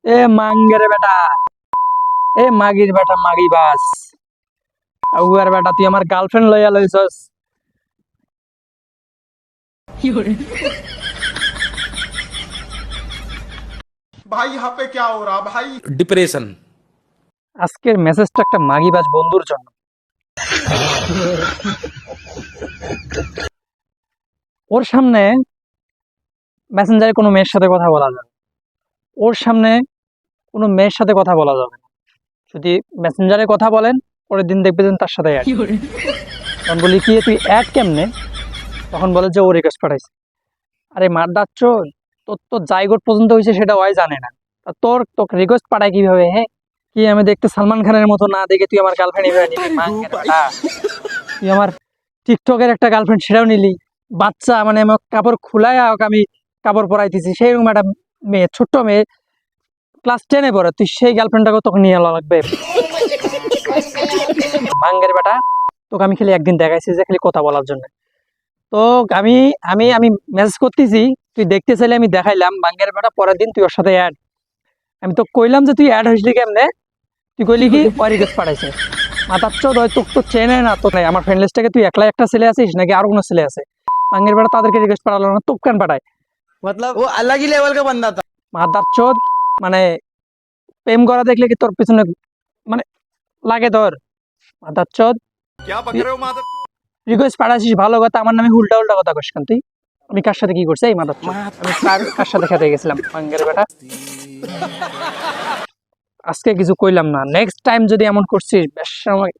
এ মাঙ্গের বেটা, এ মাগির বেটা, মাগি বাস আউয়ার বেটা, তুই আমার গার্লফ্রেন্ড লইয়া লইছস। भाई यहाँ पे क्या हो रहा भाई। डिप्रेशन। আজকের মেসেজটা একটা মাগিবাজ বন্ধুর জন্য। ওর সামনে মেসেঞ্জারে কোনো মেয়ের সাথে কথা বলা যাবে, ওর সামনে কোনো মেয়ের সাথে কথা বলা যাবে না। যদি মেসেঞ্জারে কথা বলেন, পরের দিন দেখবে যে তার সাথে অ্যাড। তখন বলি কি তুই অ্যাড কেমনে? তখন বলে যে ও রিকোয়েস্ট পাঠাইছে। আরে মার দাচ্ছ, তোর তো জায়গোট পর্যন্ত হয়েছে সেটা ওই জানে না, তা তোকে রিকোয়েস্ট পাঠায় কিভাবে? হ্যাঁ, কি আমি দেখতে সালমান খানের মতো না দেখে তুই আমার গার্লফ্রেন্ড এভাবে নিবি? মাঙ্গের বেটা, তুই আমার টিকটকের একটা গার্লফ্রেন্ড সেটাও নিলি। বাচ্চা মানে আমার কাপড় খুলায় আমি কাপড় পরাইতেছি, সেই রকম একটা মেয়ে, ছোট্ট মেয়ে, ক্লাস 10-এ পড়ে, তুই সেই গার্লফ্রেন্ডটাকে তোকে নিয়ে এলো লাগবে? মাঙ্গের বেটা, তোকে আমি খালি একদিন দেখাইছি যে খালি কথা বলার জন্য। তো আমি আমি আমি মেসেজ করতেছি, তুই দেখতে চাইলে আমি দেখাইলাম। বাঙ্গের বেটা, পরের দিন তুই ওর সাথে অ্যাড। আমি তো কইলাম যে তুই অ্যাড হয়েছিলি কেমনে? তুই কইলি কি ওই রিকোয়েস্ট পাঠাইছে। মাথার চোদ, হয় তোকে তো চেনে না তো নাই। আমার ফ্রেন্ড লিস্টে তুই একলা একটা ছেলে আছিস নাকি আরো কোনো ছেলে আছে? বাঙ্গের বেটা, তাদেরকে রিকোয়েস্ট পাঠালো না, তোকে কেন পাঠায়? मतलब वो अलग ही लेवल का बंदा था। মাথার চোদ, মানে প্রেম করা দেখলে কি তোর পিছনে মানে লাগে তোর? মাথার চোদ, क्या बक रहे हो माधव। রিকোয়েস্ট পাঠাইছিস ভালো কথা, আমার নামে উল্টা উল্টা কথা কস কেন তুই? আমি কার সাথে কি করছি? এই মাথার চোদ, আমি কার সাথে খেতে গেছিলাম? বাঙ্গের বেটা, আজকে কিছু কইলাম না, নেক্সট টাইম যদি এমন করছিস বেশ সময়